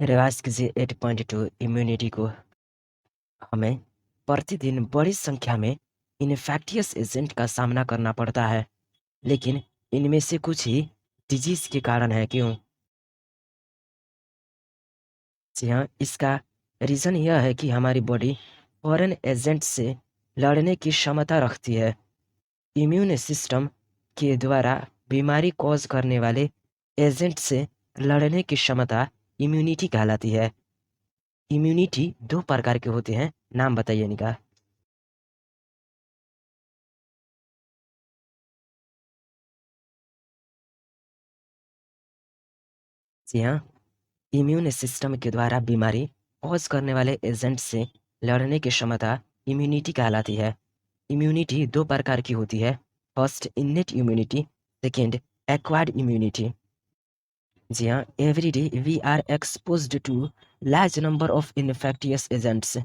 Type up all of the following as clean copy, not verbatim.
रिवाज कीजिए 8.2 इम्यूनिटी को हमें प्रतिदिन बड़ी संख्या में इन्फेक्टियस एजेंट का सामना करना पड़ता है, लेकिन इनमें से कुछ ही डिजीज के कारण है। क्यों? जी हाँ, इसका रीज़न यह है कि हमारी बॉडी फॉरेन एजेंट से लड़ने की क्षमता रखती है। इम्यून सिस्टम के द्वारा बीमारी कॉज करने वाले एजेंट से लड़ने की क्षमता इम्यूनिटी कहलाती है। इम्यूनिटी दो प्रकार के होते हैं, नाम बताइए इनका। जी हाँ, इम्यून सिस्टम के द्वारा बीमारी कॉज करने वाले एजेंट से लड़ने की क्षमता इम्यूनिटी कहलाती है। इम्यूनिटी दो प्रकार की होती है, first innate immunity, second acquired immunity. जी हाँ, every day we are exposed to large number of infectious agents.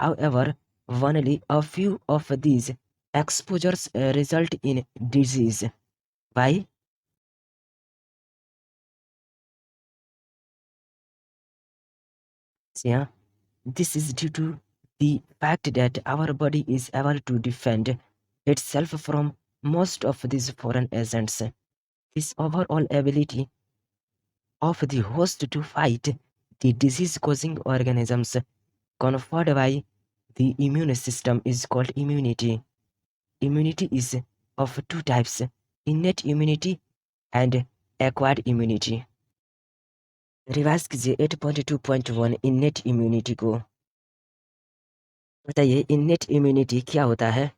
However, only a few of these exposures result in disease. Why? Yeah, this is due to the fact that our body is able to defend itself from most of these foreign agents. This overall ability of the host to fight the disease-causing organisms conferred by the immune system is called immunity. Immunity is of two types, innate immunity and acquired immunity. Revise कीजिए 8.2.1 innate immunity को। बताइए innate immunity क्या होता है?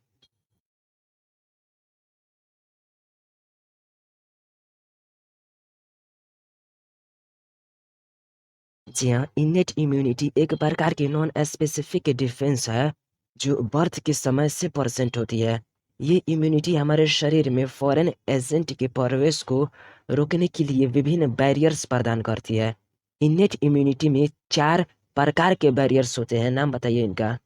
जी हाँ, innate immunity एक प्रकार की नॉन स्पेसिफिक डिफेंस है जो बर्थ के समय से परसेंट होती है। ये इम्यूनिटी हमारे शरीर में फॉरेन एजेंट के प्रवेश को रोकने के लिए विभिन्न बैरियर्स प्रदान करती है। इन्नेट इम्यूनिटी में चार प्रकार के बैरियर्स होते हैं, नाम बताइए इनका।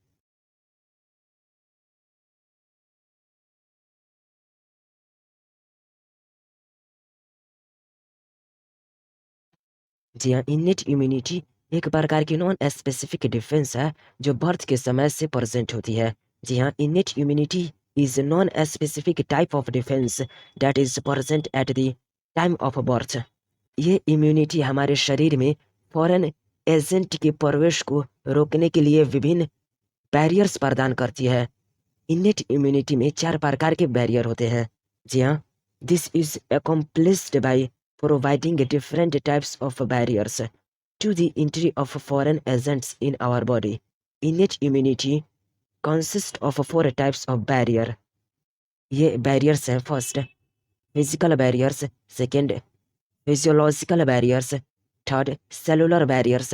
जी हाँ, इन्नेट इम्यूनिटी एक प्रकार की नॉन स्पेसिफिक डिफेंस है जो बर्थ के समय से प्रेजेंट होती है। जी हाँ, innate immunity is non specific type of defence that is present at the time of birth. ये इम्यूनिटी हमारे शरीर में फॉरेन एजेंट के प्रवेश को रोकने के लिए विभिन्न बैरियर्स प्रदान करती है। इन्नेट इम्यूनिटी में चार प्रकार के बैरियर होते हैं। जी हाँ, this is accomplished by providing different types of barriers to the entry of foreign agents in our body. Innate immunity consists of four types of barrier. ये barriers हैं, first physical barriers, second physiological barriers, third cellular barriers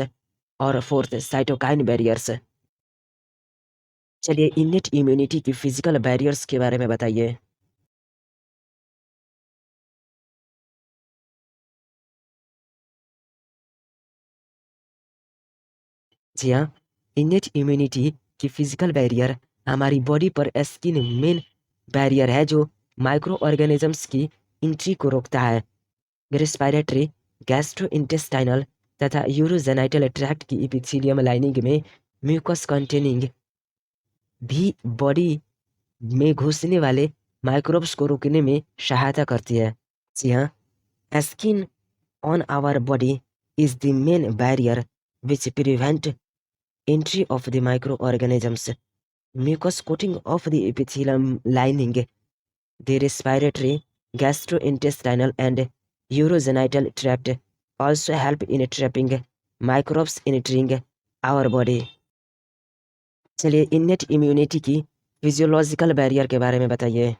और fourth cytokine barriers। चलिए innate immunity की physical barriers के बारे में बताइए। जी हाँ, इनेट इम्यूनिटी की फिजिकल बैरियर हमारी बॉडी पर स्किन मेन बैरियर है जो माइक्रो ऑर्गेनिजम्स की एंट्री को रोकता है। रेस्पिरेटरी, गैस्ट्रोइंटेस्टाइनल तथा यूरोजेनाइटल ट्रैक्ट की एपिथेलियम लाइनिंग में म्यूकस कंटेनिंग भी बॉडी में घुसने वाले माइक्रोब्स को रोकने में सहायता करती है। जी हाँ, skin on our body is the main barrier which prevent entry of the microorganisms. Mucous coating of the epithelium lining, the respiratory, gastrointestinal and urogenital tract also help in trapping microbes entering our body. चलिए innate immunity की physiological barrier के बारे में बताइए।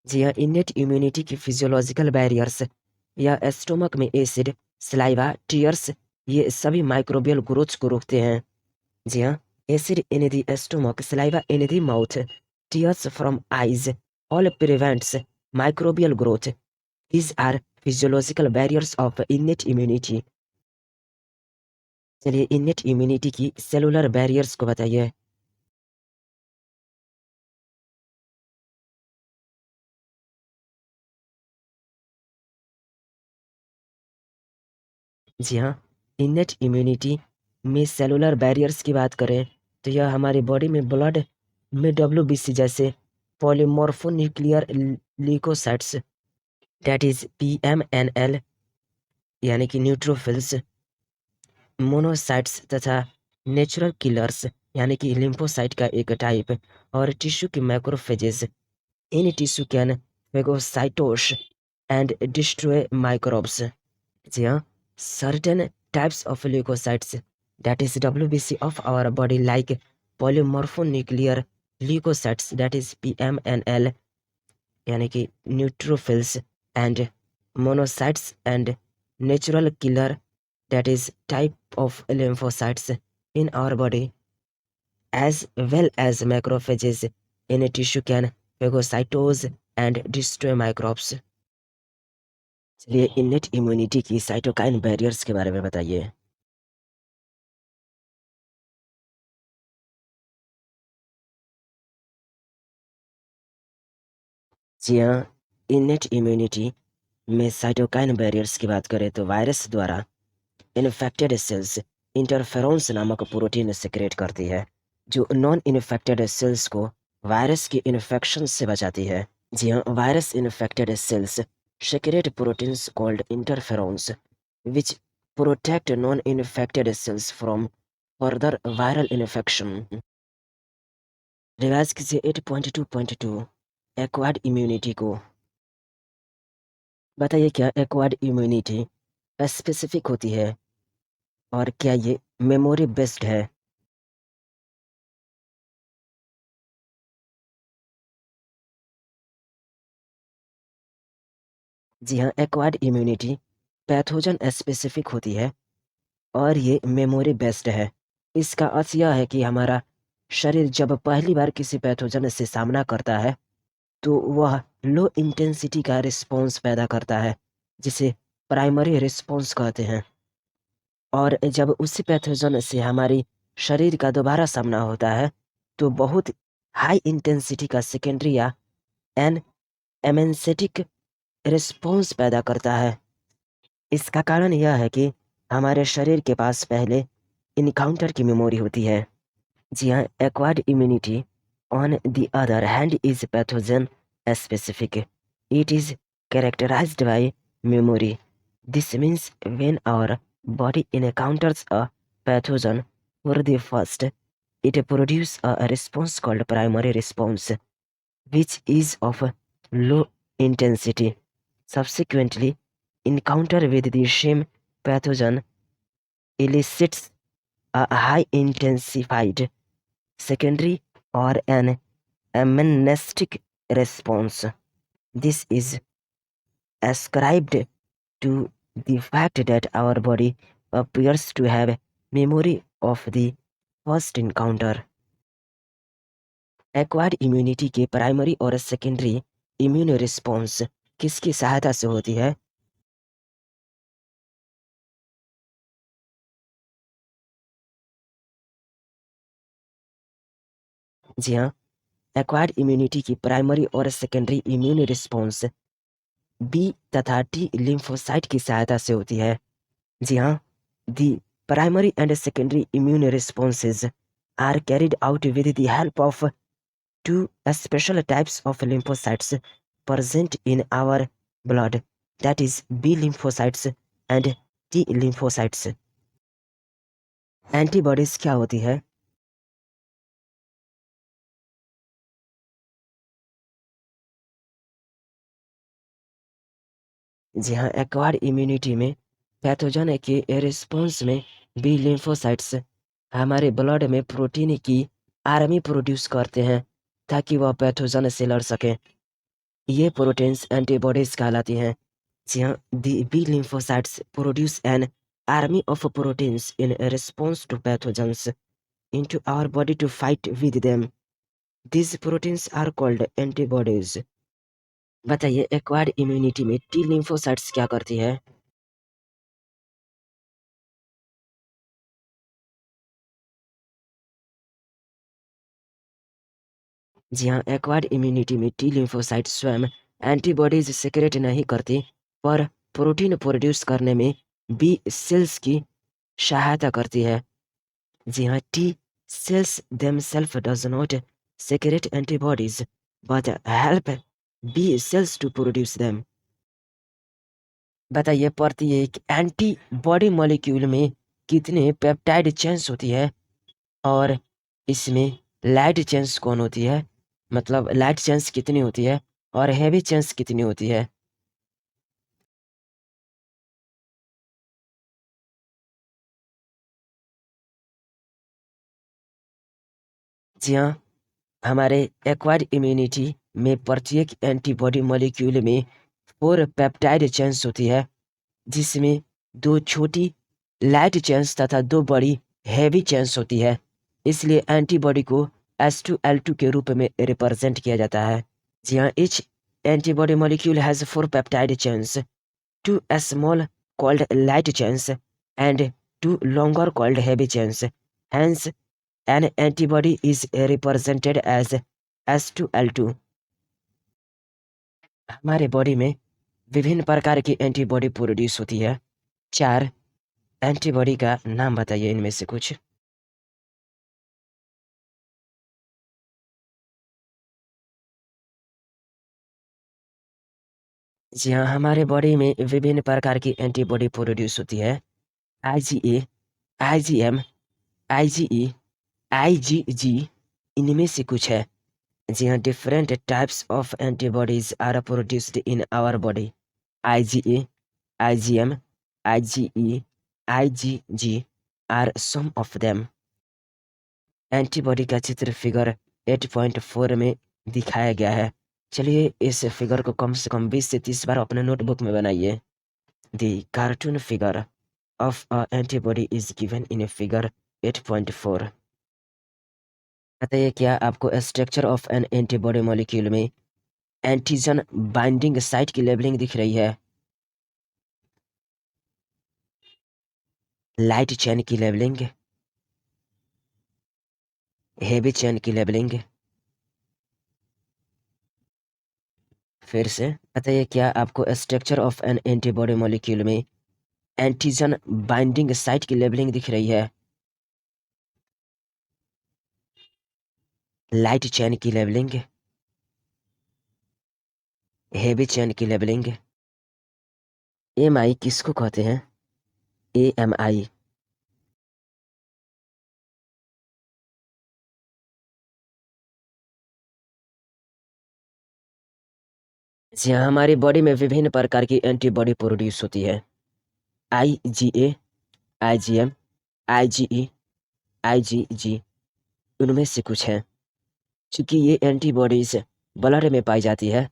जी हाँ, innate immunity की physiological barriers या स्टोमक में एसिड, सलाइवा, टीयर्स ये सभी माइक्रोबियल ग्रोथ को रोकते हैं। जी हाँ, acid in the stomach, saliva in the mouth, tears from eyes, all prevents microbial growth. These are physiological barriers of innate immunity. चलिए innate immunity की cellular barriers को बताइए। जी हाँ, इनेट इम्यूनिटी में सेलुलर बैरियर्स की बात करें तो यह हमारी बॉडी में ब्लड में डब्ल्यूबीसी जैसे polymorphonuclear leukocytes that is PMNL यानी कि न्यूट्रोफिल्स, मोनोसाइट्स तथा नेचुरल किलर्स यानी कि लिम्फोसाइट का एक टाइप और टिश्यू के macrophages in tissue can phagocytose and destroy microbes. जी हाँ, certain types of leukocytes that is WBC of our body like polymorphonuclear leukocytes that is PMNL यानी कि neutrophils and monocytes and natural killer that is type of lymphocytes in our body as well as macrophages in a tissue can phagocytose and destroy microbes। चलिए innate immunity की cytokine barriers के बारे में बताइए। जी हाँ, इनेट इम्यूनिटी में cytokine barriers की बात करें तो वायरस द्वारा इन्फेक्टेड सेल्स इंटरफेरोन्स नामक प्रोटीन सिक्रेट करती है जो नॉन इन्फेक्टेड सेल्स को वायरस की इन्फेक्शन से बचाती है। जी हाँ, virus infected cells secrete proteins called interferons which protect non-infected cells from further viral infection। Revise कीजिए 8.2.2 एक्वायर्ड इम्यूनिटी को। बताइए क्या एक्वायर्ड इम्यूनिटी स्पेसिफिक होती है और क्या ये मेमोरी बेस्ड है? जी हाँ, एक्वायर्ड इम्यूनिटी पैथोजन स्पेसिफिक होती है और ये मेमोरी बेस्ड है। इसका अर्थ यह है कि हमारा शरीर जब पहली बार किसी पैथोजन से सामना करता है तो वह लो इंटेंसिटी का रिस्पॉन्स पैदा करता है जिसे प्राइमरी रिस्पॉन्स कहते हैं और जब उसी पैथोजन से हमारी शरीर का दोबारा सामना होता है तो बहुत हाई इंटेंसिटी का सेकेंडरी या एन एमेंसेटिक रिस्पॉन्स पैदा करता है। इसका कारण यह है कि हमारे शरीर के पास पहले इनकाउंटर की मेमोरी होती है। जी हाँ, acquired immunity on the other hand is pathogen specific. It is characterised by memory। This means when our body encounters a pathogen for the first, it produces a response called primary response, which is of low intensity. Subsequently, encounter with the same pathogen elicits a high intensified secondary or an amnestic response. This is ascribed to the fact that our body appears to have memory of the first encounter। Acquired immunity के primary और secondary immune response किसकी सहायता से होती है? जी हाँ, acquired immunity की प्राइमरी और सेकेंडरी इम्यून रिस्पॉन्स बी तथा टी लिम्फोसाइट की सहायता से होती है। जी हाँ, the primary and secondary immune responses are carried out with the help of two special types of lymphocytes present in our blood, that is B lymphocytes and T lymphocytes। Antibodies क्या होती है? जी हाँ, एक्वायर्ड इम्यूनिटी में pathogen के response में B lymphocytes हमारे blood में प्रोटीन की आर्मी प्रोड्यूस करते हैं ताकि वह पैथोजन से लड़ सके। ये प्रोटीन्स एंटीबॉडीज कहलाती हैं। जी हाँ, the B lymphocytes produce an army of proteins in response to pathogens into our body to fight with them। These proteins are called antibodies। बताइए एक्वायर्ड इम्यूनिटी में टी लिम्फोसाइट्स क्या करती है? जी हाँ, एक्वायर्ड इम्यूनिटी में टी लिम्फोसाइट स्वयं antibodies secrete नहीं करती पर प्रोटीन प्रोड्यूस करने में बी सेल्स की सहायता करती है। जी हाँ, T cells themselves does not secrete antibodies but help B cells to produce them। बताइए, प्रत्येक एंटीबॉडी मॉलिक्यूल में कितने पेप्टाइड चेन्स होती है और इसमें लाइट चेन्स कौन होती है, मतलब लाइट चेन्स कितनी होती है और हेवी चेन्स कितनी होती है। जी हाँ, हमारे एक्वायर्ड इम्यूनिटी में प्रत्येक एंटीबॉडी मॉलिक्यूल में 4 पेप्टाइड चेन्स होती है, जिसमें 2 छोटी लाइट चेन्स तथा 2 बड़ी हेवी चेन्स होती है। इसलिए एंटीबॉडी को H2L2 के रूप में रिप्रेजेंट किया जाता है। जी हाँ, each antibody molecule has 4 peptide chains, 2 small called light chains and 2 longer called heavy chains. Hence, an antibody is represented as H2L2। हमारे बॉडी में विभिन्न प्रकार की एंटीबॉडी प्रोड्यूस होती है। 4 एंटीबॉडी का नाम बताइए इनमें से कुछ। जी हाँ, हमारे बॉडी में विभिन्न प्रकार की एंटीबॉडी प्रोड्यूस होती है। IgA, IgM, IgE, IgG इनमें से कुछ है। जी हाँ, different types of antibodies are produced in our body. IgA, IgM, IgE, IgG are some of them. Antibody का चित्र फिगर 8.4 में दिखाया गया है। चलिए इस फिगर को कम से कम 20 से 30 बार अपने नोटबुक में बनाइए। The cartoon figure of a antibody is given in figure 8.4। बताइए, क्या आपको structure of N antibody molecule में एंटीजन बाइंडिंग साइट की लेबलिंग दिख रही है? लाइट चेन की लेबलिंग, हेवी चेन की लेबलिंग। फिर से बताइए, क्या आपको structure of N antibody molecule में एंटीजन बाइंडिंग साइट की लेबलिंग दिख रही है? लाइट चेन की लेबलिंग, हेवी चेन की लेबलिंग। एम आई किसको कहते हैं? AMI। जी हाँ, हमारी बॉडी में विभिन्न प्रकार की एंटीबॉडी प्रोड्यूस होती है। IgA, IgM, IgE, IgG उनमें से कुछ हैं। चूंकि ये एंटीबॉडीज ब्लड में पाई जाती है,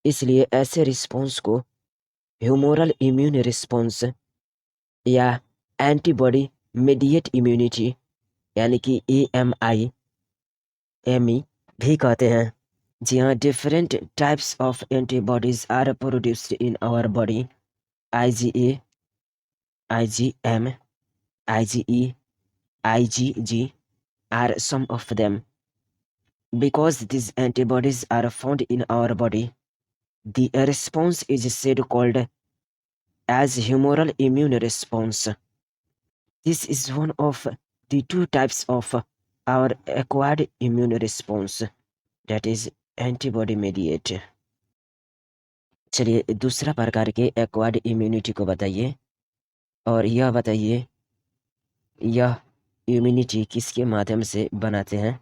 इसलिए ऐसे रिस्पॉन्स को ह्यूमोरल इम्यून रिस्पॉन्स या एंटीबॉडी मीडिएट इम्यूनिटी यानी कि AMI एमई भी कहते हैं। जी हाँ, different types of antibodies are produced in our body. IgA, IgM, IgE, IgG are some of them. Because these antibodies are found in our body, the response is said called as humoral immune response. This is one of the 2 types of our acquired immune response, that is antibody mediated। चलिए दूसरा प्रकार के acquired immunity को बताइए और यह बताइए, यह इम्यूनिटी किसके माध्यम से बनाते हैं?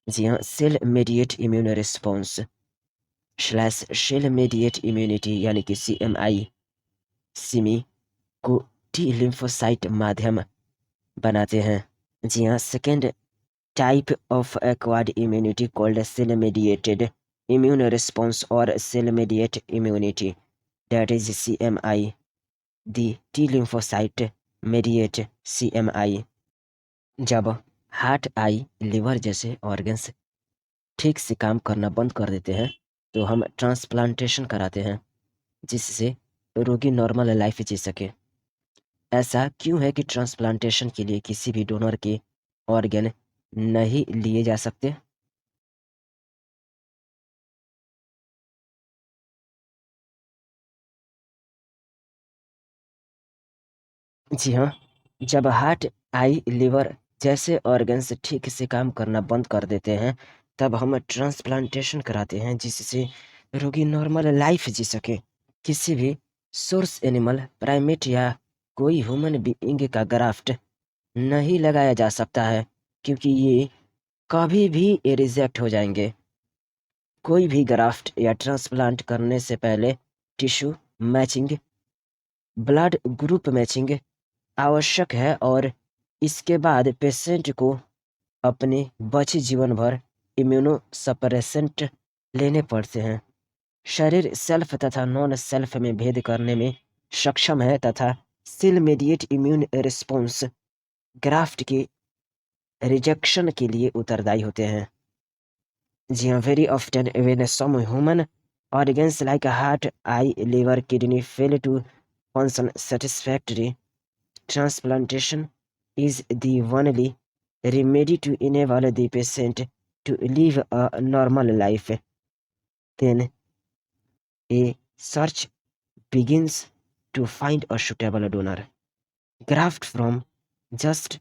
जी हाँ, cell mediate immune response slash cell mediate immunity यानी कि CMI सिमी को टी लिम्फोसाइट माध्यम बनाते हैं। जी हाँ, second type of acquired immunity called cell mediated immune response और cell mediate immunity, that is CMI। The T lymphocyte mediate CMI। जब हार्ट, आई, लिवर जैसे ऑर्गन्स ठीक से काम करना बंद कर देते हैं तो हम ट्रांसप्लांटेशन कराते हैं, जिससे रोगी नॉर्मल लाइफ जी सके। ऐसा क्यों है कि ट्रांसप्लांटेशन के लिए किसी भी डोनर के ऑर्गन नहीं लिए जा सकते? जी हाँ, जब हार्ट, आई, लिवर जैसे ऑर्गन्स ठीक से काम करना बंद कर देते हैं, तब हम ट्रांसप्लांटेशन कराते हैं जिससे रोगी नॉर्मल लाइफ जी सके। किसी भी सोर्स एनिमल, प्राइमेट या कोई ह्यूमन बीइंग का ग्राफ्ट नहीं लगाया जा सकता है क्योंकि ये कभी भी रिजेक्ट हो जाएंगे। कोई भी ग्राफ्ट या ट्रांसप्लांट करने से पहले tissue matching, blood group matching आवश्यक है और इसके बाद पेशेंट को अपने बचे जीवन भर इम्यूनो सप्रेसेंट लेने पड़ते हैं। शरीर सेल्फ तथा नॉन सेल्फ में भेद करने में सक्षम है तथा cell mediate immune response graft के रिजेक्शन के लिए उत्तरदायी होते हैं। जी हाँ, very often when some human organs like heart, eye, liver, kidney fail to function satisfactorily, transplantation is the only remedy to enable the patient to live a normal life. Then a search begins to find a suitable donor. Graft from just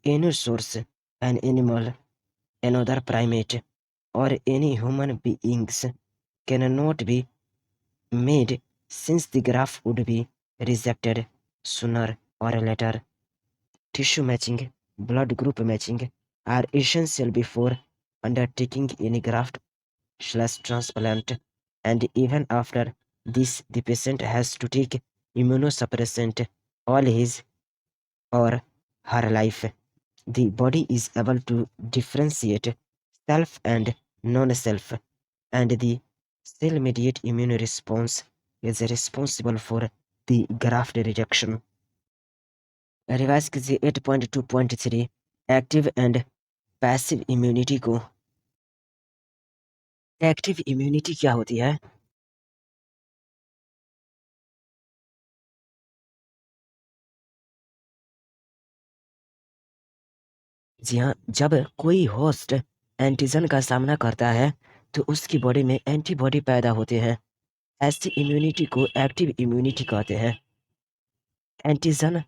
any source, an animal, another primate, or any human beings cannot be made since the graft would be rejected sooner or later. Tissue matching, blood group matching are essential before undertaking any graft/transplant, and even after this, the patient has to take immunosuppressant all his or her life. The body is able to differentiate self and non-self, and the cell-mediated immune response is responsible for the graft rejection. Revise कीजिए 8.2.3 active and passive immunity को। Active immunity क्या होती है? जी हाँ, जब कोई host antigen का सामना करता है तो उसकी बॉडी में एंटीबॉडी पैदा होते हैं। ऐसी इम्यूनिटी को एक्टिव इम्यूनिटी कहते हैं। एंटीजन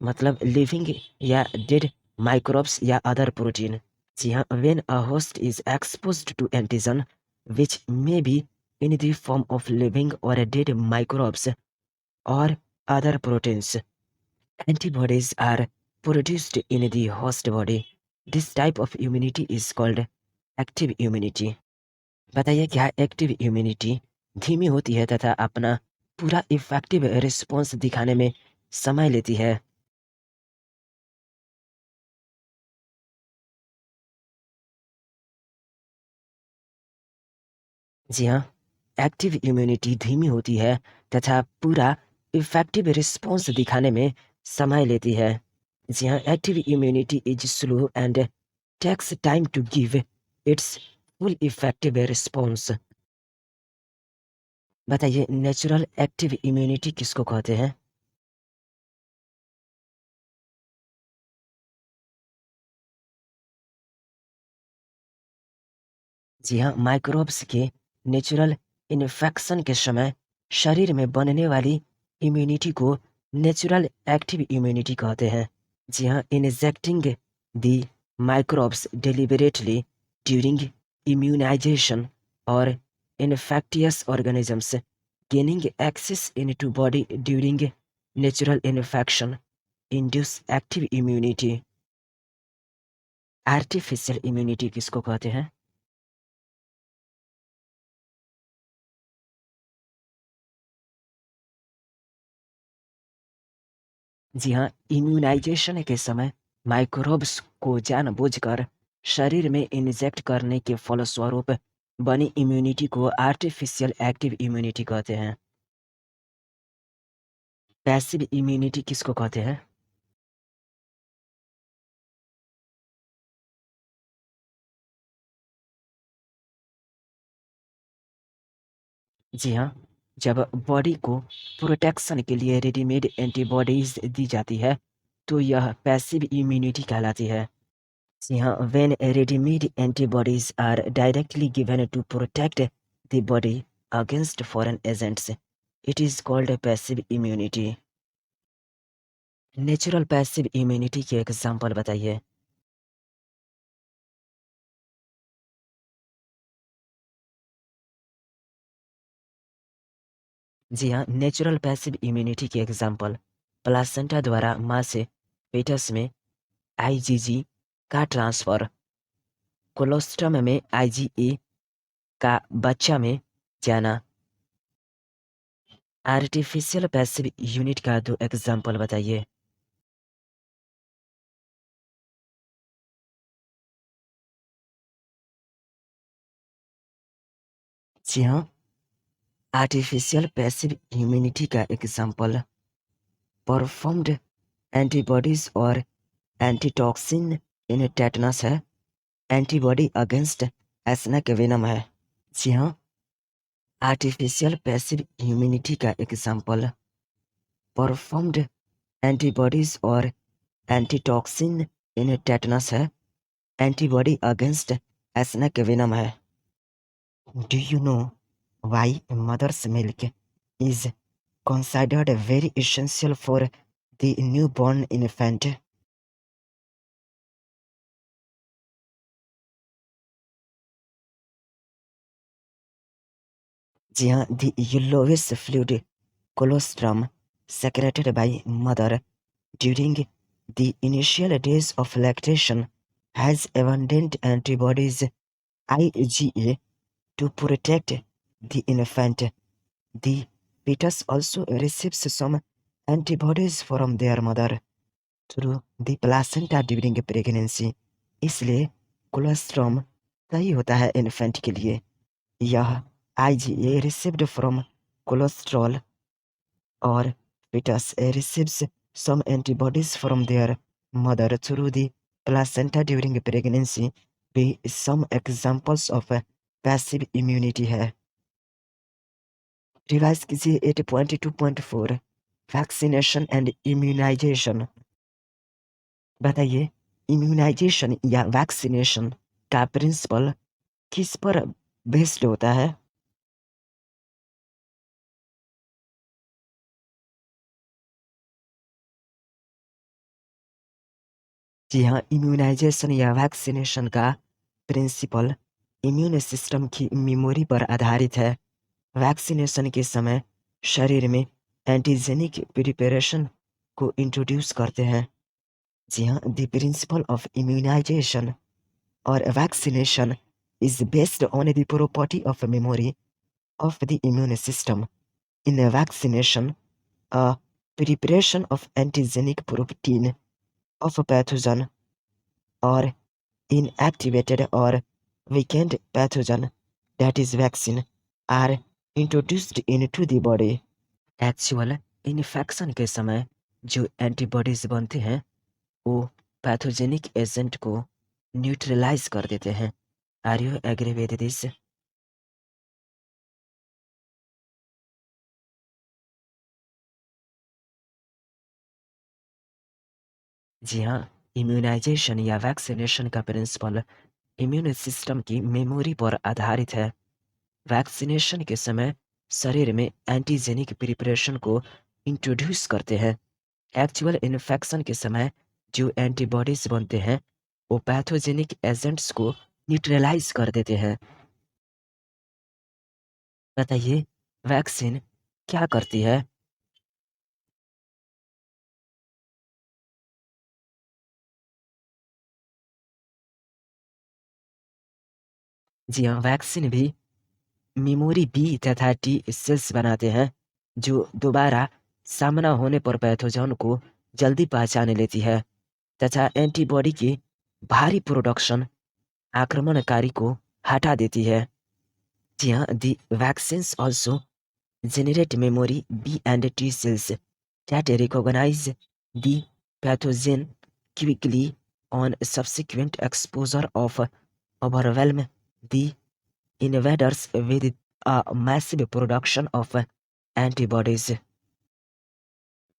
मतलब लिविंग या डेड माइक्रोब्स या अदर प्रोटीन। जी हाँ, when a host is exposed to antigen which may be in the form of living or dead microbes or other proteins. Antibodies are produced in the host body. This type of immunity is called active immunity. बताइए क्या active immunity धीमी होती है तथा अपना पूरा effective response दिखाने में समय लेती है? जी हाँ, एक्टिव इम्यूनिटी धीमी होती है तथा पूरा इफेक्टिव रिस्पॉन्स दिखाने में समय लेती है। जी हाँ, active immunity is slow and takes time to give its full effective response. बताइए नेचुरल एक्टिव इम्यूनिटी किसको कहते हैं? जी हाँ, माइक्रोब्स के नेचुरल इन्फेक्शन के समय शरीर में बनने वाली इम्यूनिटी को नेचुरल एक्टिव इम्यूनिटी कहते हैं। जी हाँ, injecting the microbes deliberately during immunisation और infectious organisms gaining access into body during natural infection induce active immunity. Artificial immunity किसको कहते हैं? जी हाँ, इम्यूनाइजेशन के समय माइक्रोब्स को जानबूझकर शरीर में इंजेक्ट करने के फलस्वरूप बनी इम्यूनिटी को आर्टिफिशियल एक्टिव इम्यूनिटी कहते हैं। पैसिव इम्यूनिटी किसको कहते हैं? जी हाँ, जब बॉडी को प्रोटेक्शन के लिए रेडीमेड एंटीबॉडीज दी जाती है तो यह पैसिव इम्यूनिटी कहलाती है। जी हाँ, when readymade antibodies are directly given to protect the body against foreign agents, it is called passive immunity. Natural passive immunity के एग्जाम्पल बताइए। जी हाँ, नेचुरल पैसिव इम्यूनिटी के एग्जाम्पल प्लासेंटा द्वारा माँ से पेटस में आईजीजी का ट्रांसफर, कोलोस्ट्रम में आईजीए का बच्चा में जाना। आर्टिफिशियल पैसिव यूनिट का 2 एग्जाम्पल बताइए। जी हाँ, आर्टिफिशियल पैसिव इम्यूनिटी का एग्जाम्पल परफॉर्म्ड एंटीबॉडीज और एंटीटॉक्सिन इन टेटनस है। एंटीबॉडी अगेंस्ट एस्नेक वेनम है। जी हाँ, आर्टिफिशियल पैसिव इम्यूनिटी का एग्जाम्पल परफॉर्म्ड एंटीबॉडीज और एंटीटॉक्सिन इन टेटनस है। एंटीबॉडी अगेंस्ट एस्नेक वेनम है। Do you know why mother's milk is considered very essential for the newborn infant? जी हाँ, the yellowish fluid colostrum secreted by mother during the initial days of lactation has abundant antibodies IgA to protect the infant. The fetus also receives some antibodies from their mother through the placenta during pregnancy. इसलिए colostrum सही होता है infant के लिए। यह IgA received from cholesterol or fetus receives some antibodies from their mother through the placenta during pregnancy भी some examples of passive immunity है। Revise कीजिए 8.2.4 वैक्सीनेशन एंड इम्यूनाइजेशन। बताइए, इम्यूनाइजेशन या वैक्सीनेशन का प्रिंसिपल किस पर बेस्ड होता है? जी हाँ, इम्यूनाइजेशन या वैक्सीनेशन का प्रिंसिपल इम्यून सिस्टम की मेमोरी पर आधारित है। वैक्सीनेशन के समय शरीर में एंटीजेनिक प्रिपरेशन को इंट्रोड्यूस करते हैं। जी हाँ, द प्रिंसिपल ऑफ इम्यूनाइजेशन और vaccination is based on the property of memory of the immune system. In a vaccination, a preparation of antigenic protein of a pathogen or inactivated or weakened pathogen, that is vaccine, are introduced into the body. Actual infection के समय जो antibodies बनते हैं वो pathogenic agent को neutralise कर देते हैं। Are you agree with this? जी हाँ, इम्यूनाइजेशन या वैक्सीनेशन का प्रिंसिपल इम्यून सिस्टम की मेमोरी पर आधारित है। वैक्सीनेशन के समय शरीर में एंटीजेनिक प्रिपरेशन को इंट्रोड्यूस करते हैं। एक्चुअल इन्फेक्शन के समय जो एंटीबॉडीज बनते हैं वो पैथोजेनिक एजेंट्स को न्यूट्रलाइज कर देते हैं। बताइए, वैक्सीन क्या करती है? जी हाँ, वैक्सीन भी मेमोरी बी तथा टी सेल्स बनाते हैं जो दोबारा सामना होने पर पैथोजन को जल्दी पहचान लेती है तथा एंटीबॉडी की भारी प्रोडक्शन आक्रमणकारी को हटा देती है। जी हाँ, the vaccines also generate memory B and T cells that recognize the pathogen quickly on subsequent exposure of overwhelm the invaders with a massive production of antibodies.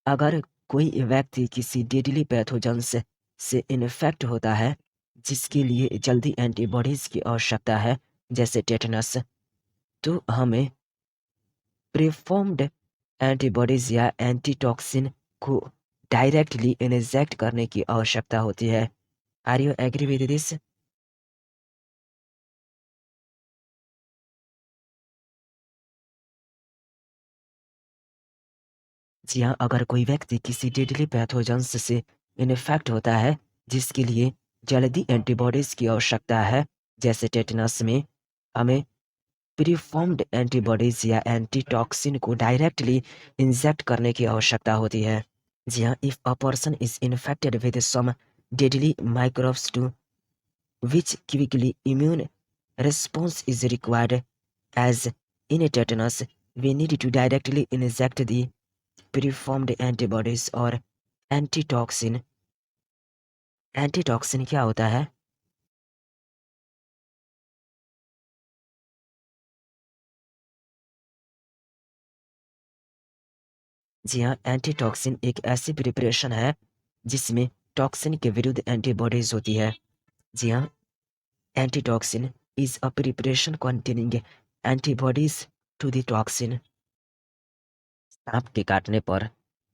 अगर कोई व्यक्ति किसी डेडली पैथोजन से इन्फेक्ट होता है जिसके लिए जल्दी एंटीबॉडीज की आवश्यकता है जैसे टेटनस, तो हमें प्रीफॉर्म्ड एंटीबॉडीज या एंटीटॉक्सिन को डायरेक्टली इंजेक्ट करने की आवश्यकता होती है। Are you agree with this? जी हाँ, अगर कोई व्यक्ति किसी डेडली पैथोजेंस से इन्फेक्ट होता है जिसके लिए जल्दी एंटीबॉडीज की आवश्यकता है, जैसे टेटनस में, हमें प्रीफॉर्म्ड एंटीबॉडीज या एंटीटॉक्सिन को डायरेक्टली इंजेक्ट करने की आवश्यकता होती है। जी हाँ, if a person is infected with some deadly microbes to which quickly immune response is required, as in tetanus, we need to directly inject the preformed antibodies or antitoxin। Antitoxin क्या होता है? जी हाँ, एंटीटॉक्सिन एक ऐसी preparation है जिसमें toxin के विरुद्ध एंटीबॉडीज होती है। जी हाँ, antitoxin is a preparation containing antibodies to the toxin। सांप के काटने पर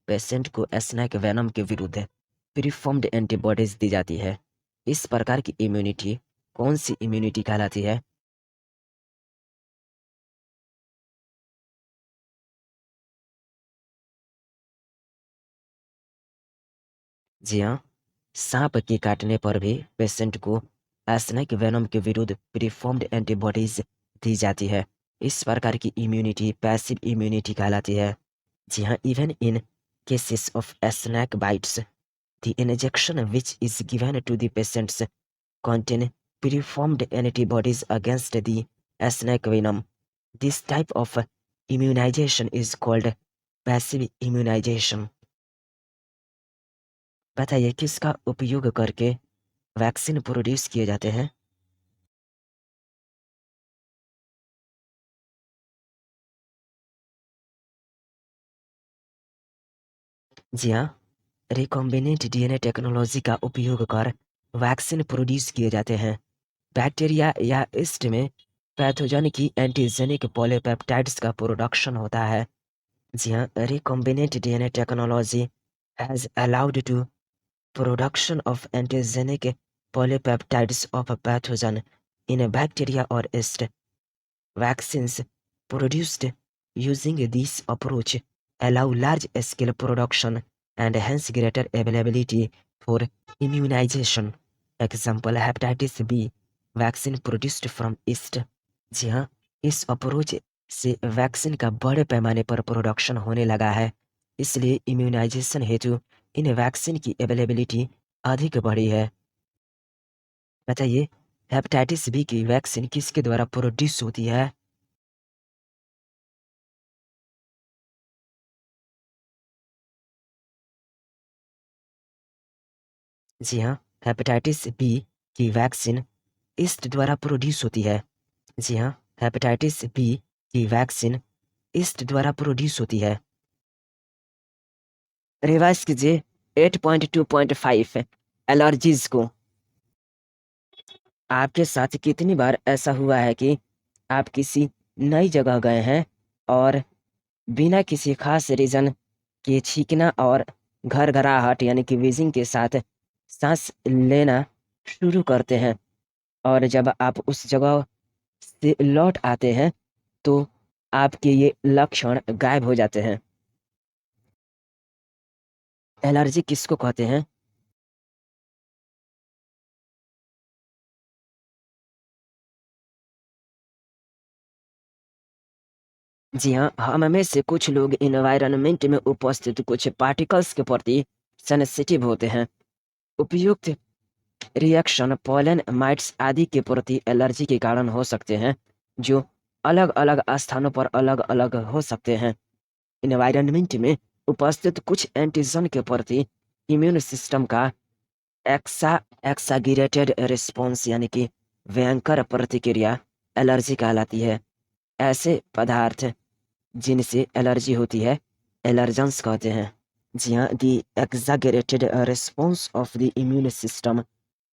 पेशेंट को स्नेक वेनम के विरुद्ध प्रीफॉर्म्ड एंटीबॉडीज दी जाती है। इस प्रकार की इम्यूनिटी कौन सी इम्यूनिटी कहलाती है? जी हाँ, सांप के काटने पर भी पेशेंट को स्नेक वेनम के विरुद्ध प्रीफॉर्म्ड एंटीबॉडीज दी जाती है। इस प्रकार की इम्यूनिटी पैसिव इम्यूनिटी कहलाती है। जी हाँ, even in cases of snake bites, the injection which is given to the patients contain preformed antibodies against the snake venom। This type of immunization is called passive immunization। बताइए किसका उपयोग करके vaccine produce किए जाते हैं? जी हाँ, recombinant DNA technology का उपयोग कर वैक्सीन प्रोड्यूस किए जाते हैं। बैक्टीरिया या ईस्ट में पैथोजन की एंटीजेनिक पॉलीपेप्टाइड्स का प्रोडक्शन होता है। जी हाँ, recombinant DNA technology has allowed to production of antigenic polypeptides of a pathogen in a bacteria or yeast। Vaccines produced using this approach allow large-scale production and hence greater availability for immunization। Example, hepatitis B vaccine produced from yeast। जी हाँ, इस approach से vaccine का बड़े पैमाने पर production होने लगा है, इसलिए इम्यूनाइजेशन हेतु इन वैक्सीन की अवेलेबिलिटी अधिक बढ़ी है। बताइए, हेपेटाइटिस बी की वैक्सीन किसके द्वारा प्रोड्यूस होती है? जी हाँ, हेपेटाइटिस बी की वैक्सीन ईस्ट द्वारा प्रोड्यूस होती है। जी हाँ, हेपेटाइटिस बी की वैक्सीन ईस्ट द्वारा प्रोड्यूस होती है। रिवाइज कीजिए 8.2.5 एलर्जीज को। आपके साथ कितनी बार ऐसा हुआ है कि आप किसी नई जगह गए हैं और बिना किसी खास रीजन के छींकना और घरघराहट यानी कि व्हीजिंग के साथ सांस लेना शुरू करते हैं, और जब आप उस जगह से लौट आते हैं तो आपके ये लक्षण गायब हो जाते हैं। एलर्जी किसको कहते हैं? जी हाँ, हम में से कुछ लोग इन्वायरमेंट में उपस्थित कुछ पार्टिकल्स के प्रति सेंसिटिव होते हैं। उपयुक्त रिएक्शन पोलन माइट्स आदि के प्रति एलर्जी के कारण हो सकते हैं, जो अलग अलग स्थानों पर अलग अलग हो सकते हैं। इन्वायरमेंट में उपस्थित कुछ एंटीजन के प्रति इम्यून सिस्टम का एक्सा एक्सागिरेटेड रिस्पॉन्स यानी कि भयंकर प्रतिक्रिया एलर्जी कहलाती है। ऐसे पदार्थ जिनसे एलर्जी होती है एलर्जेंस कहते हैं। जी हाँ, the exaggerated response of the immune system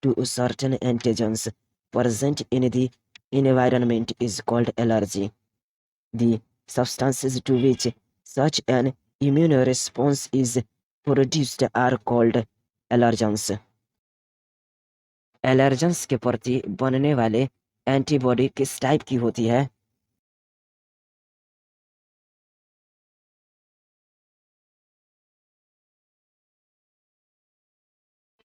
to certain antigens present in the environment is called allergy। The substances to which such an immune response is produced are called allergens. Allergens के प्रति बनने वाले antibody किस type की होती है?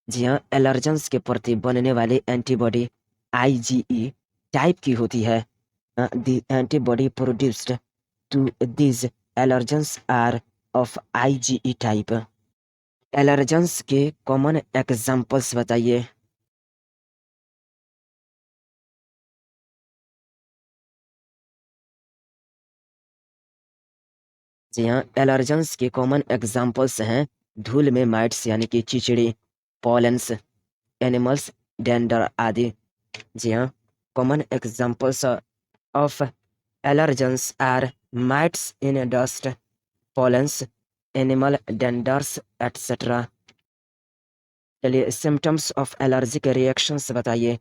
जी हाँ, एलर्जेंस के प्रति बनने वाली एंटीबॉडी आईजीई टाइप की होती है। The antibody produced to this allergens are of IgE type. Allergens के कॉमन एग्जांपल्स बताइए। जी हाँ, एलर्जेंस के कॉमन एग्जांपल्स हैं धूल में माइट्स यानी कि चिचड़ी, पॉलेंस, एनिमल्स, डेंडर आदि। जी हाँ, common examples of allergens are mites in dust, pollens, animal denders, etc. चलिए सिम्टम्स ऑफ एलर्जिक रिएक्शंस बताइए।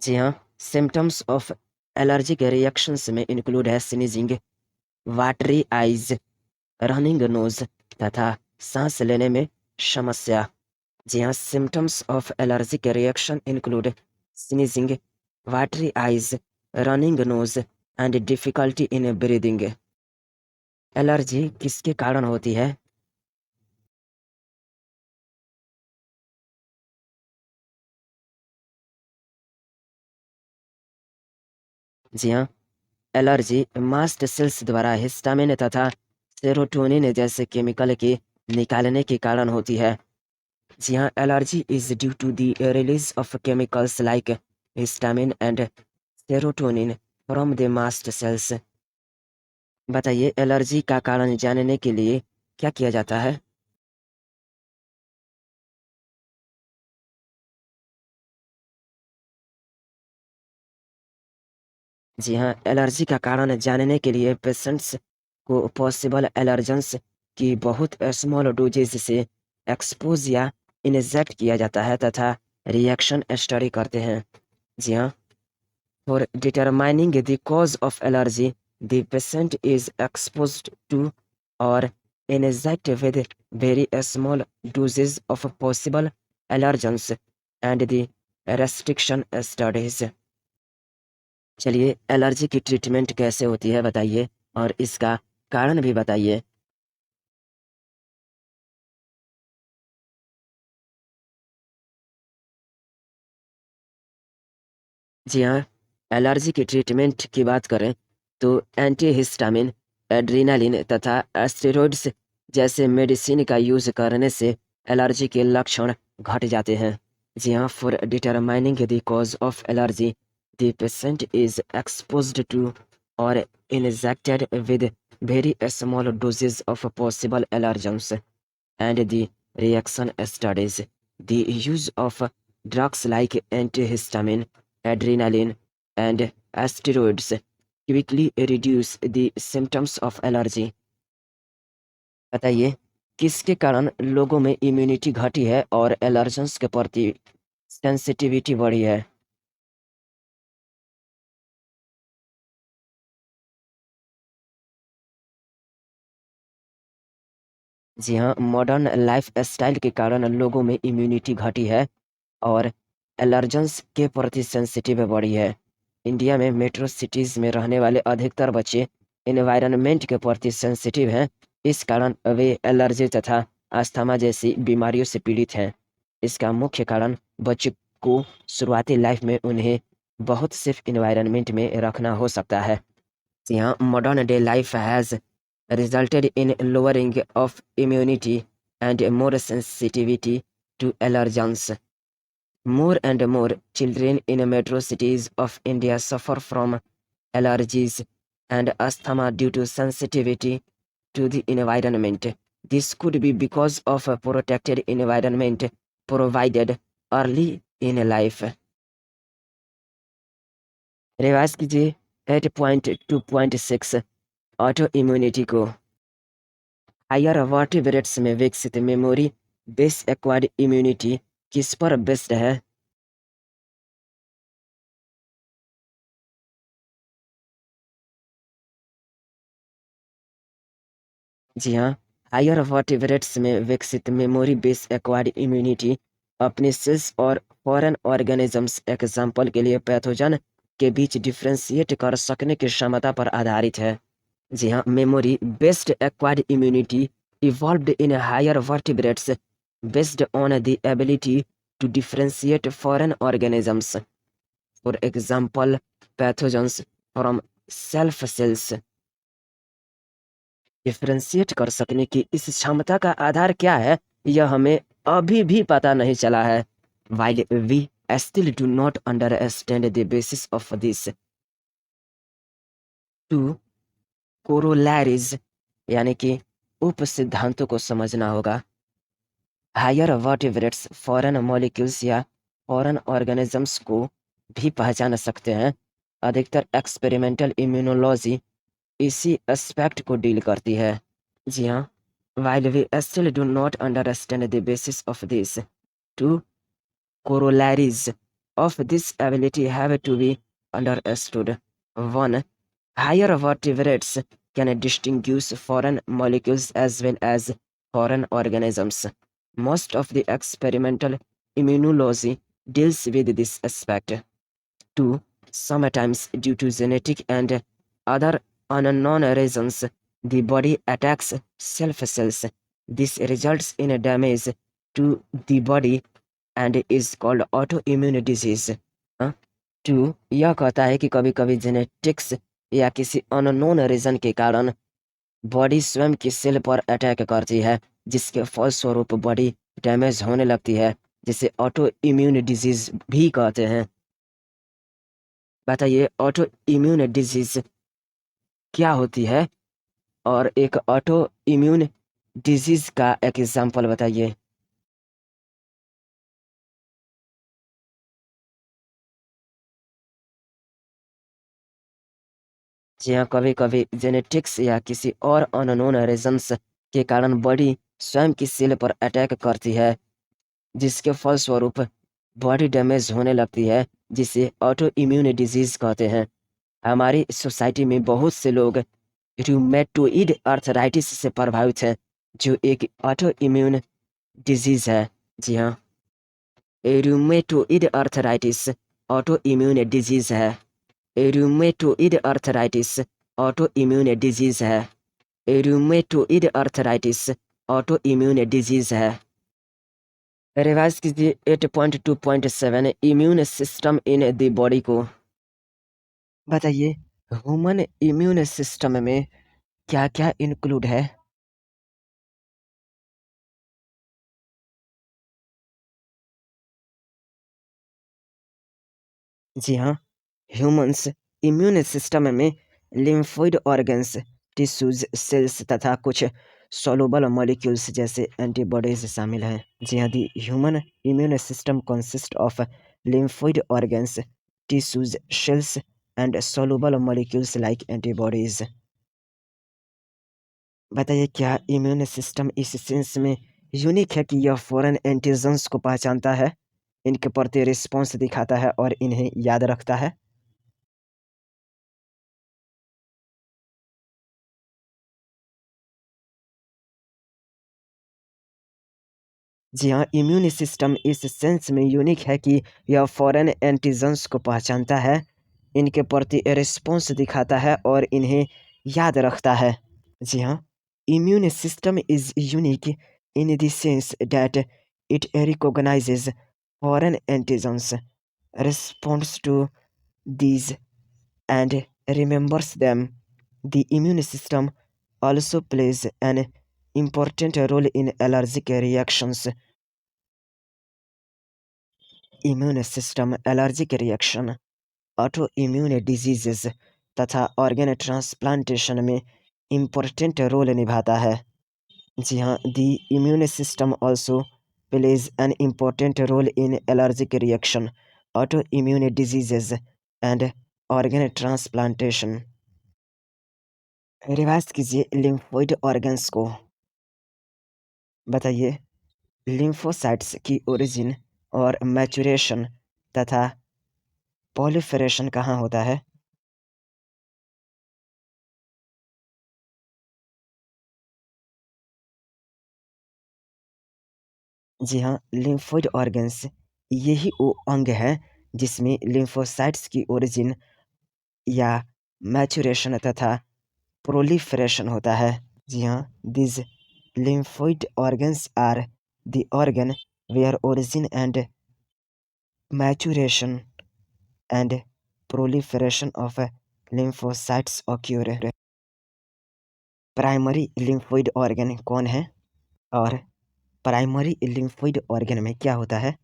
जी हाँ, सिम्टम्स ऑफ एलर्जिक रिएक्शंस में इंक्लूड है sneezing, watery eyes, running nose तथा सांस लेने में समस्या। जी हाँ, symptoms of allergic reaction include sneezing, watery eyes, running nose and difficulty in breathing. Allergy किसके कारण होती है? जी हाँ, एलर्जी मास्ट सेल्स द्वारा हिस्टामिन तथा सेरोटोनिन जैसे केमिकल के निकालने के कारण होती है। जी हाँ, allergy is due to the release of chemicals like histamine and serotonin from the mast cells. बताइए एलर्जी का कारण जानने के लिए क्या किया जाता है? जी हाँ, एलर्जी का कारण जानने के लिए पेशेंट्स को पॉसिबल एलर्जेंस की बहुत स्मॉल डोजेज से एक्सपोज या इंजेक्ट किया जाता है तथा रिएक्शन स्टडी करते हैं। जी हाँ, for determining the cause of allergy the patient is exposed to और inject with very small doses of possible allergens and the restriction studies. चलिए एलर्जी की ट्रीटमेंट कैसे होती है बताइए और इसका कारण भी बताइए। जी हाँ, एलर्जी की ट्रीटमेंट की बात करें तो एंटीहिस्टामिन, एड्रेनालिन तथा स्टेरॉइड्स जैसे मेडिसिन का यूज करने से एलर्जी के लक्षण घट जाते हैं। जी हाँ, for determining the cause of allergy the patient is exposed to और injected with very small doses of possible allergens and the reaction studies. The use of drugs like antihistamine, adrenaline, and steroids quickly reduce the symptoms of allergy. बताइए किसके कारण लोगों में immunity घटी है और allergens के प्रति सेंसिटिविटी बढ़ी है? जी हाँ, मॉडर्न लाइफ स्टाइल के कारण लोगों में इम्यूनिटी घटी है और एलर्जेंस के प्रति सेंसिटिव बढ़ी है। इंडिया में मेट्रो सिटीज में रहने वाले अधिकतर बच्चे एनवायरनमेंट के प्रति सेंसिटिव हैं। इस कारण वे एलर्जी तथा अस्थमा जैसी बीमारियों से पीड़ित हैं। इसका मुख्य कारण बच्चे को शुरुआती लाइफ में उन्हें बहुत सेफ एनवायरनमेंट में रखना हो सकता है। जी हाँ, modern day life has resulted in lowering of immunity and more sensitivity to allergens. More and more children in metro cities of India suffer from allergies and asthma due to sensitivity to the environment. This could be because of a protected environment provided early in life. Revise कीजिए 8.2.6 auto immunity को। Higher vertebrates में विकसित memory base acquired immunity किस पर based है? जी हाँ, higher vertebrates में विकसित मेमोरी बेस एक्वायर्ड इम्यूनिटी अपने सेल्स और फॉरेन ऑर्गेनिजम्स एग्जाम्पल के लिए पैथोजन के बीच डिफ्रेंशिएट कर सकने की क्षमता पर आधारित है। जी हाँ, memory based acquired immunity evolved in higher vertebrates based on the ability to differentiate foreign organisms, for example, pathogens from self cells। Differentiate कर सकने की इस क्षमता का आधार क्या है, यह हमें अभी भी पता नहीं चला है। While we still do not understand the basis of this, two corollaries यानी कि उप सिद्धांतों को समझना होगा। हायर वर्टिब्रेट्स फॉरेन मॉलिक्यूल्स या फॉरेन ऑर्गेनिजम्स को भी पहचान सकते हैं। अधिकतर एक्सपेरिमेंटल इम्यूनोलॉजी इसी एस्पेक्ट को डील करती है। जी हाँ, while we still do not understand the basis of this, two corollaries of this ability have to be understood. One, higher vertebrates can distinguish foreign molecules as well as foreign organisms. Most of the experimental immunology deals with this aspect. Two, sometimes due to genetic and other unknown reasons, the body attacks self cells. This results in a damage to the body and is called autoimmune disease. हाँ? To यह कहता है कि कभी-कभी genetics या किसी unknown reason के कारण बॉडी स्वयं की सेल पर अटैक करती है, जिसके फलस्वरूप बॉडी डैमेज होने लगती है, जिसे ऑटो इम्यून डिजीज भी कहते हैं। बताइए ऑटो इम्यून डिजीज क्या होती है और एक ऑटो इम्यून डिजीज का एक एग्जाम्पल बताइए। जी हाँ, कभी-कभी जेनेटिक्स या किसी और अननोन रीजंस के कारण बॉडी स्वयं की सेल पर अटैक करती है, जिसके फलस्वरूप बॉडी डैमेज होने लगती है, जिसे ऑटो इम्यून डिजीज कहते हैं। हमारी सोसाइटी में बहुत से लोग रूमेटोइड अर्थराइटिस से प्रभावित हैं, जो एक ऑटो इम्यून डिजीज है। जी हाँ, rheumatoid arthritis autoimmune disease है। Rheumatoid arthritis autoimmune disease है। Rheumatoid arthritis autoimmune disease है। रिवाइज कीजिए 8.2.7 immune system in the body को। बताइए ह्यूमन इम्यून सिस्टम में क्या क्या इंक्लूड है। जी हाँ, ह्यूमंस इम्यून सिस्टम में लिम्फोइड ऑर्गन्स, टिश्यूज, सेल्स तथा कुछ सोलुबल मॉलिक्यूल्स जैसे एंटीबॉडीज शामिल हैं। जी हाँ, the human immune system consist of lymphoid organs, tissues, cells and soluble molecules like antibodies. बताइए क्या इम्यून सिस्टम इस सेंस में यूनिक है कि यह फॉरेन एंटीजन्स को पहचानता है, इनके प्रति रिस्पॉन्स दिखाता है और इन्हें याद रखता है। जी हाँ, इम्यून सिस्टम इस सेंस में यूनिक है कि यह फॉरेन एंटीजन्स को पहचानता है, इनके प्रति रिस्पॉन्स दिखाता है और इन्हें याद रखता है। जी हाँ, immune system is unique in the sense that it recognizes foreign antigens, responds to these, and remembers them. The immune system also plays an important role in allergic reactions. Immune system allergic reaction, autoimmune diseases तथा organ transplantation में important role निभाता है। जी हाँ, the immune system also plays an important role in allergic reaction, autoimmune diseases and organ transplantation। Revise कीजिए lymphoid organs को। बताइए lymphocytes की ओरिजिन और मैचुरेशन तथा पॉलिफरेशन कहाँ होता है। जी हाँ, लिम्फोइड ऑर्गन्स यही वो अंग है जिसमें लिम्फोसाइट्स की ओरिजिन या मैचुरेशन तथा प्रोलिफरेशन होता है। जी हाँ, these lymphoid organs are the organ where origin and maturation and proliferation of lymphocytes occur. Primary lymphoid organ कौन है और प्राइमरी लिम्फोइड ऑर्गन में क्या होता है?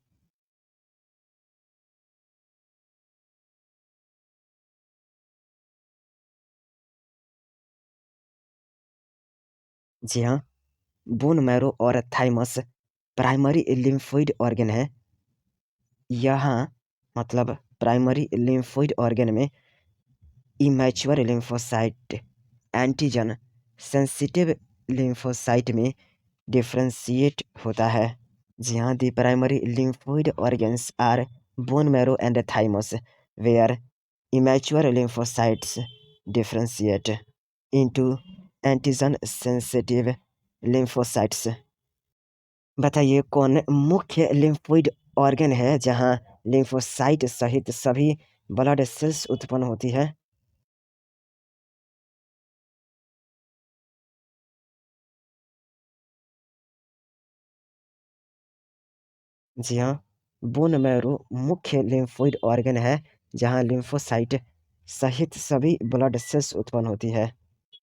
जी हाँ, बोन मैरो और थाइमस प्राइमरी लिम्फोइड ऑर्गन है। यहाँ मतलब प्राइमरी लिम्फोइड ऑर्गन में immature lymphocyte antigen sensitive lymphocyte में डिफरेंशिएट होता है। जी हाँ, the primary lymphoid organs are bone marrow and thymus where immature lymphocytes differentiate into antigen sensitive lymphocytes. बताइए कौन मुख्य लिम्फोइड ऑर्गन है जहाँ लिम्फोसाइट सहित सभी ब्लड सेल्स उत्पन्न होती है? जी हाँ, बोन मैरो मुख्य लिम्फोइड ऑर्गन है जहाँ लिम्फोसाइट सहित सभी ब्लड सेल्स उत्पन्न होती है।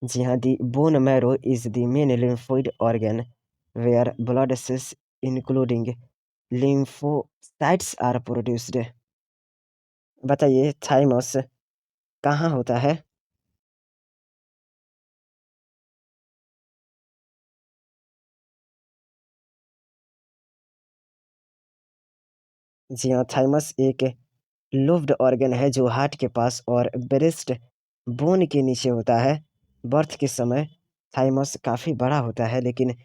जी हाँ, the bone marrow is the main lymphoid organ where blood cells including lymphocytes are produced. बताइए थाइमस कहाँ होता है? जी हाँ, थाइमस एक लोब्ड ऑर्गन है जो हार्ट के पास और ब्रेस्ट बोन के नीचे होता है। बर्थ के समय थाइमस काफ़ी बड़ा होता है लेकिन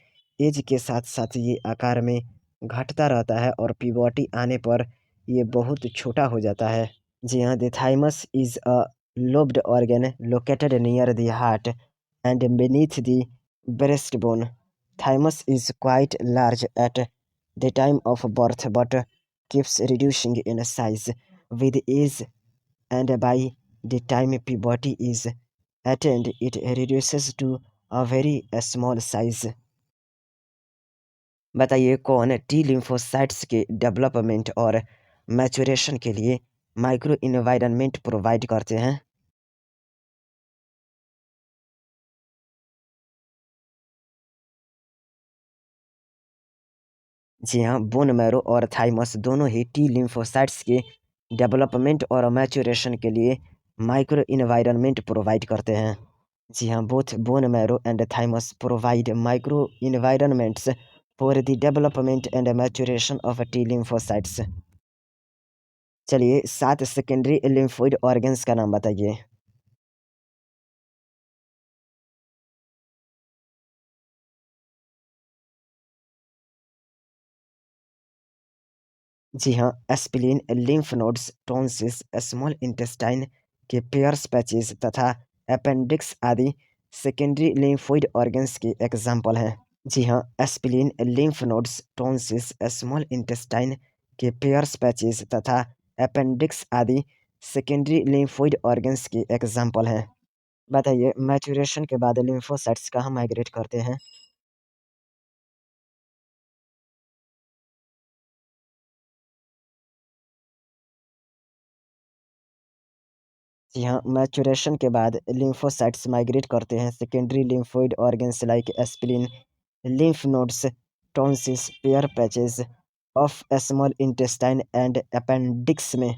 एज के साथ साथ ये आकार में घटता रहता है और प्यूबर्टी आने पर ये बहुत छोटा हो जाता है। जी हाँ, the thymus is a lobed organ located near the heart and beneath the breastbone. Thymus is quite large at the time of birth but keeps reducing in size with age, and by the time puberty is attained it reduces to a very small size. बताइए कौन T lymphocytes के development और maturation के लिए micro environment provide करते हैं? जी हाँ, बोन मैरो और थाइमस दोनों ही टी लिम्फोसाइट्स के डेवलपमेंट और मैचुरेशन के लिए माइक्रो इन्वायरमेंट प्रोवाइड करते हैं। जी हाँ, both bone marrow and thymus provide micro environments for the development and maturation of T lymphocytes. चलिए 7 सेकेंडरी लिम्फोइड ऑर्गन्स का नाम बताइए। जी हाँ, spleen, lymph nodes, tonsils, small intestine के पेयर्स पैचेस तथा अपेंडिक्स आदि सेकेंडरी लिम्फोइड ऑर्गन्स के एग्जाम्पल हैं। जी हाँ, spleen, lymph nodes, tonsils, small intestine के पेयर्स पैचेस तथा अपेंडिक्स आदि सेकेंडरी लिम्फोइड ऑर्गन्स के एग्जाम्पल हैं। बताइए मैचुरेशन के बाद लिम्फोसाइट्स कहाँ माइग्रेट करते हैं? जी हाँ, मैचुरेशन के बाद लिम्फोसाइट्स माइग्रेट करते हैं secondary lymphoid organs like spleen, lymph nodes, tonsils, Peyer's patches of small intestine and appendix में।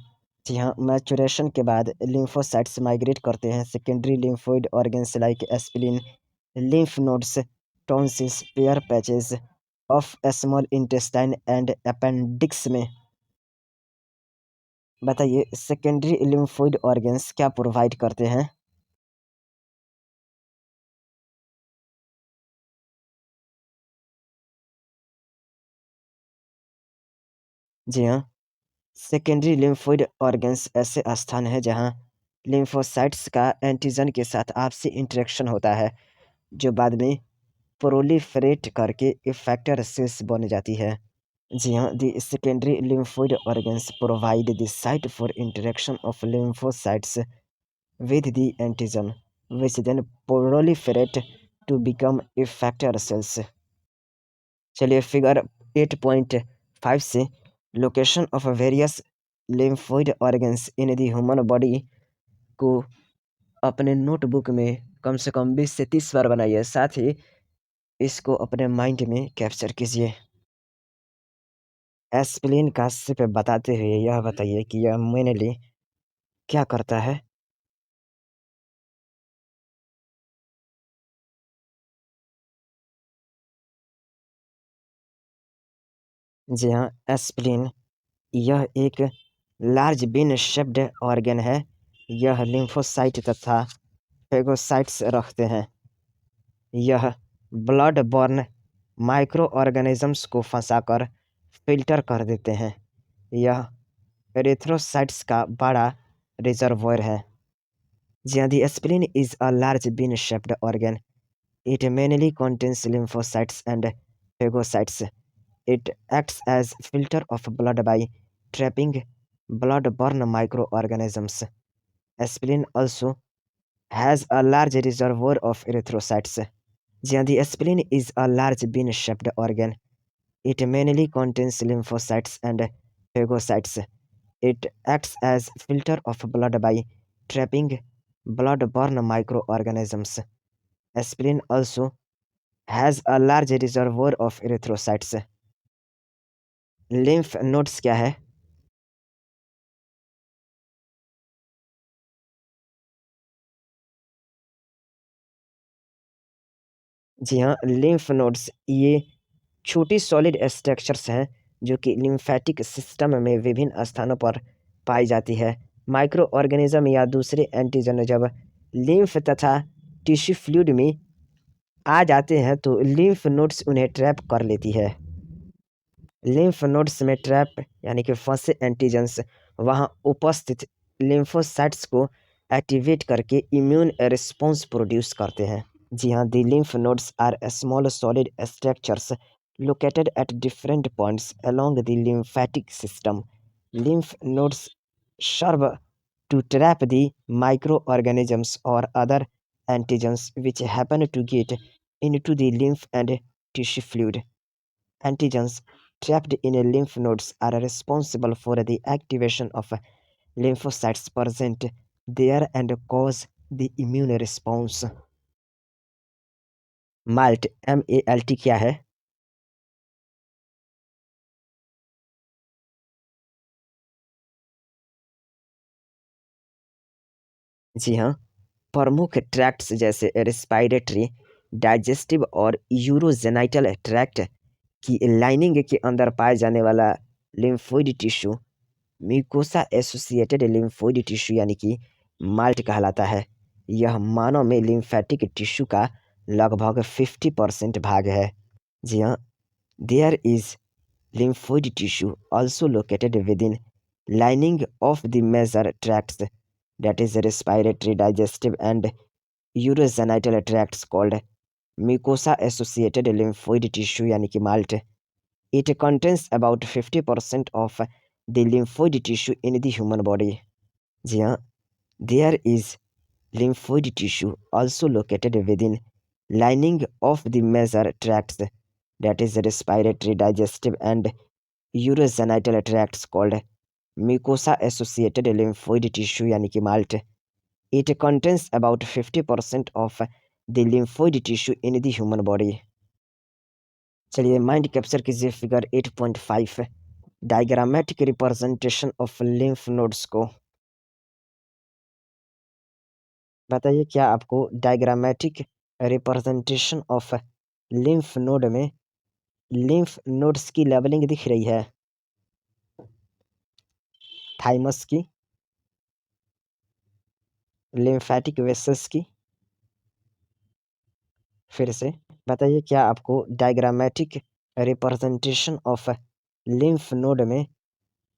जी हाँ, मैचुरेशन के बाद लिम्फोसाइट्स माइग्रेट करते हैं secondary lymphoid organs like spleen, lymph nodes, tonsils, Peyer's patches of small intestine and appendix में। बताइए secondary lymphoid organs क्या प्रोवाइड करते हैं? जी हाँ, सेकेंडरी लिम्फोइड ऑर्गन्स ऐसे स्थान हैं जहाँ लिम्फोसाइट्स का एंटीजन के साथ आपसी इंटरेक्शन होता है जो बाद में प्रोलिफरेट करके इफेक्टर सेल्स बन जाती है। जी हाँ, the secondary lymphoid organs provide the site for interaction of lymphocytes with the antigen, which then proliferate to become effector cells. चलिए फिगर 8.5 से location of various lymphoid organs in the human body को अपने notebook में कम से कम 20 से 30 बार बनाइए, साथ ही इसको अपने माइंड में कैप्चर कीजिए। एस्पिरिन का सिर्फ बताते हुए यह बताइए कि यह मेनली क्या करता है? जी हाँ, एस्पिरिन यह एक लार्ज बीन शेप्ड ऑर्गन है। यह लिम्फोसाइट तथा फेगोसाइट्स रखते हैं। यह ब्लड बॉर्न माइक्रो ऑर्गेनिजम्स को फंसाकर फिल्टर कर देते हैं। यह एरिथ्रोसाइट्स का बड़ा रिजर्वोयर है। जी हाँ, the spleen is a large bean shaped organ. It mainly contains lymphocytes and phagocytes. It acts as filter of blood by trapping blood-borne microorganisms. Aspirin also has a large reservoir of erythrocytes. The aspirin is a large bean-shaped organ. It mainly contains lymphocytes and phagocytes. It acts as filter of blood by trapping blood-borne microorganisms. Aspirin also has a large reservoir of erythrocytes. Lymph nodes क्या है? जी हाँ, lymph nodes ये छोटी solid structures हैं जो कि lymphatic system में विभिन्न स्थानों पर पाई जाती है। माइक्रो ऑर्गेनिज्म या दूसरे एंटीजन जब लिम्फ तथा टिश्यू फ्लूइड में आ जाते हैं तो लिम्फ नोड्स उन्हें ट्रैप कर लेती है। लिम्फ नोड्स में ट्रैप यानी कि फंसे एंटीजेंस वहां उपस्थित लिम्फोसाइट्स को एक्टिवेट करके इम्यून रिस्पॉन्स प्रोड्यूस करते हैं। जी हाँ, दी lymph nodes are a small solid structures located at different points along the lymphatic system. Lymph nodes serve to trap the microorganisms or other antigens which happen to get into the lymph and tissue fluid. Antigens trapped in lymph nodes are responsible for the activation of lymphocytes present there and cause the immune response. Malt MALT क्या है? जी हाँ, प्रमुख tracts जैसे respiratory, digestive और urogenital tract की lining के अंदर पाए जाने वाला lymphoid tissue mucosa associated lymphoid tissue यानी कि माल्ट कहलाता है। यह मानव में लिम्फेटिक टिश्यू का लगभग 50% भाग है। जी हाँ, there is lymphoid tissue also located within lining of the major tracts, that is respiratory, digestive and urogenital tracts, called mucosa associated lymphoid tissue यानी कि malt. It contains about 50% of the lymphoid tissue in the human body. जी हाँ, there is lymphoid tissue also located within lining of the major tracts, that is respiratory, digestive and urogenital tracts, called mucosa associated lymphoid tissue यानी कि malt. It contains about 50% of the lymphoid tissue in the human body. चलिए mind capture कीजिए figure 8.5 diagrammatic representation of lymph nodes को। बताइए क्या आपको diagrammatic representation of lymph node में lymph nodes की लेवलिंग दिख रही है? थाइमस की, लिम्फेटिक वेसल्स की। फिर से बताइए क्या आपको diagrammatic representation of lymph node में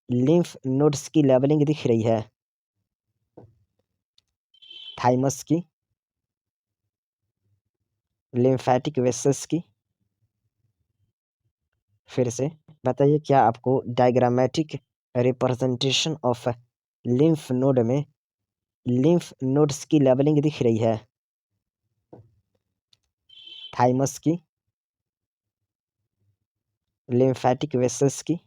लिम्फ नोड्स की लेवलिंग दिख रही है? थाइमस की, लिम्फेटिक वेसल्स की। फिर से बताइए, क्या आपको diagrammatic representation of lymph node में लिम्फ नोड्स की लेबलिंग दिख रही है? थाइमस की, लिम्फेटिक वेसल्स की,